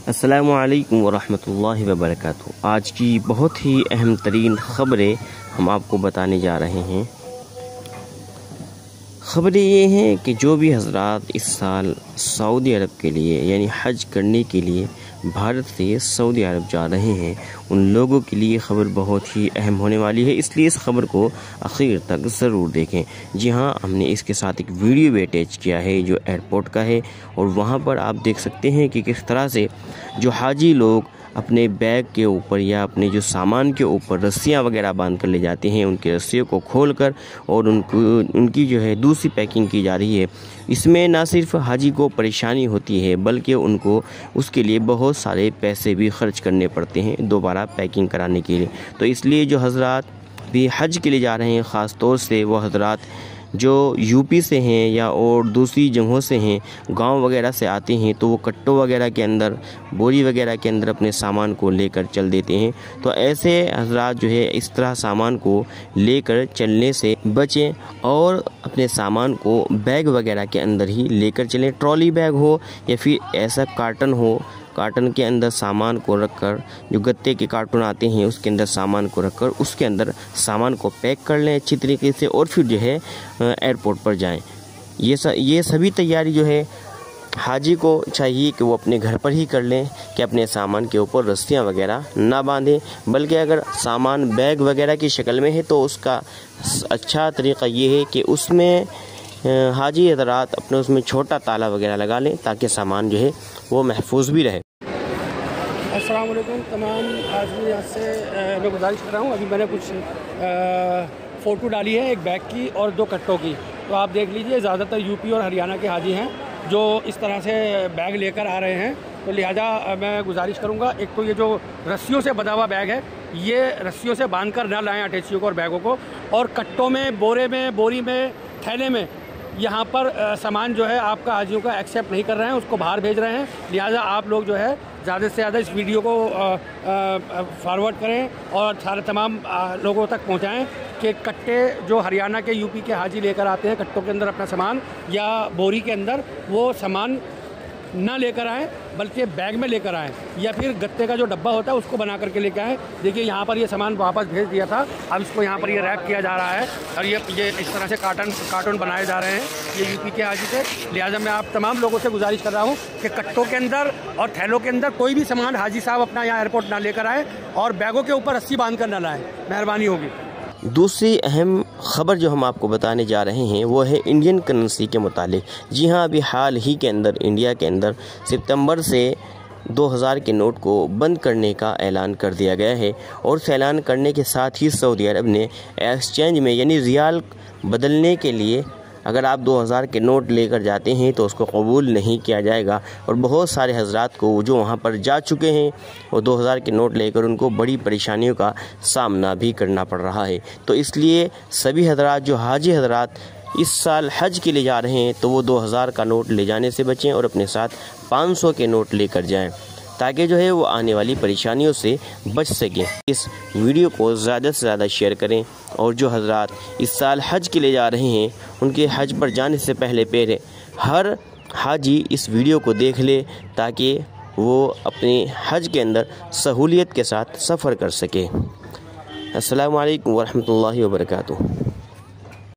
अस्सलामु अलैकुम वरहमतुल्लाहि वबरकातुहू। आज की बहुत ही अहम तरीन ख़बरें हम आपको बताने जा रहे हैं। ख़बरें ये हैं कि जो भी हज़रात इस साल सऊदी अरब के लिए यानी हज करने के लिए भारत से सऊदी अरब जा रहे हैं, उन लोगों के लिए ख़बर बहुत ही अहम होने वाली है, इसलिए इस ख़बर को आखिर तक ज़रूर देखें। जी हाँ, हमने इसके साथ एक वीडियो भी अटैच किया है जो एयरपोर्ट का है, और वहाँ पर आप देख सकते हैं कि किस तरह से जो हाजी लोग अपने बैग के ऊपर या अपने जो सामान के ऊपर रस्सियाँ वगैरह बांध कर ले जाते हैं, उनकी रस्सियों को खोलकर और उनकी जो है दूसरी पैकिंग की जा रही है। इसमें ना सिर्फ हाजी को परेशानी होती है बल्कि उनको उसके लिए बहुत सारे पैसे भी खर्च करने पड़ते हैं दोबारा पैकिंग कराने के लिए। तो इसलिए जो हज़रात भी हज के लिए जा रहे हैं, ख़ास तौर से वो हज़रात जो यूपी से हैं या और दूसरी जगहों से हैं, गांव वगैरह से आते हैं, तो वो कट्टों वगैरह के अंदर, बोरी वगैरह के अंदर अपने सामान को लेकर चल देते हैं। तो ऐसे हज़रात जो है इस तरह सामान को लेकर चलने से बचें और अपने सामान को बैग वगैरह के अंदर ही लेकर चलें। ट्रॉली बैग हो या फिर ऐसा कार्टन हो, कार्टन के अंदर सामान को रखकर, जो गत्ते के कार्टून आते हैं उसके अंदर सामान को रखकर उसके अंदर सामान को पैक कर लें अच्छी तरीके से, और फिर जो है एयरपोर्ट पर जाएं। ये सभी तैयारी जो है हाजी को चाहिए कि वो अपने घर पर ही कर लें, कि अपने सामान के ऊपर रस्सियाँ वगैरह ना बांधें, बल्कि अगर सामान बैग वगैरह की शक्ल में है तो उसका अच्छा तरीक़ा ये है कि उसमें हाजी हज़रात अपने उसमें छोटा ताला वगैरह लगा लें ताकि सामान जो है वो महफूज भी रहे। अस्सलाम वालेकुम तमाम। आज मैं यहाँ से मैं गुजारिश कर रहा हूँ, अभी मैंने कुछ फ़ोटो डाली है, एक बैग की और 2 कट्टों की। तो आप देख लीजिए, ज़्यादातर यूपी और हरियाणा के हाजी हैं जो इस तरह से बैग लेकर आ रहे हैं। तो लिहाजा मैं गुजारिश करूँगा, एक तो ये जो रस्सियों से बंधा हुआ बैग है, ये रस्सियों से बांध कर ना लाएँ अटैचियों को और बैगों को, और कट्टों में, बोरे में, बोरी में, थैले में यहाँ पर सामान जो है आपका हाजियों का एक्सेप्ट नहीं कर रहे हैं, उसको बाहर भेज रहे हैं। लिहाजा आप लोग जो है ज़्यादा से ज़्यादा इस वीडियो को फॉरवर्ड करें और सारे तमाम लोगों तक पहुँचाएं कि कट्टे जो हरियाणा के, यूपी के हाजी लेकर आते हैं कट्टों के अंदर अपना सामान या बोरी के अंदर, वो सामान ना लेकर आएँ बल्कि बैग में लेकर आएँ, या फिर गत्ते का जो डब्बा होता है उसको बना करके लेकर आएँ। देखिए यहाँ पर ये सामान वापस भेज दिया था, अब इसको यहाँ पर ये रैप किया जा रहा है और ये इस तरह से कार्टून बनाए जा रहे हैं ये यूपी के हाजी से। लिहाजा मैं आप तमाम लोगों से गुजारिश कर रहा हूँ कि कट्टों के अंदर और थैलों के अंदर कोई भी सामान हाजी साहब अपना यहाँ एयरपोर्ट ना लेकर आए और बैगों के ऊपर रस्सी बांध कर ना लाएँ, मेहरबानी होगी। दूसरी अहम ख़बर जो हम आपको बताने जा रहे हैं वो है इंडियन करेंसी के मुतालिक। जी हाँ, अभी हाल ही के अंदर इंडिया के अंदर सितंबर से 2000 के नोट को बंद करने का ऐलान कर दिया गया है, और इस ऐलान करने के साथ ही सऊदी अरब ने एक्सचेंज में यानी रियाल बदलने के लिए अगर आप 2000 के नोट लेकर जाते हैं तो उसको कबूल नहीं किया जाएगा। और बहुत सारे हज़रात को जो वहाँ पर जा चुके हैं वो 2000 के नोट लेकर उनको बड़ी परेशानियों का सामना भी करना पड़ रहा है। तो इसलिए सभी हज़रात जो हाजी हज़रात इस साल हज के लिए जा रहे हैं तो वो 2000 का नोट ले जाने से बचें और अपने साथ 500 के नोट लेकर जाएं, ताकि जो है वो आने वाली परेशानियों से बच सकें। इस वीडियो को ज़्यादा से ज़्यादा शेयर करें, और जो हज़रात इस साल हज के लिए जा रहे हैं उनके हज पर जाने से पहले हर हाजी इस वीडियो को देख ले ताकि वो अपने हज के अंदर सहूलियत के साथ सफ़र कर सके। अस्सलामु अलैकुम वरहमतुल्लाहि वबरकातुहू।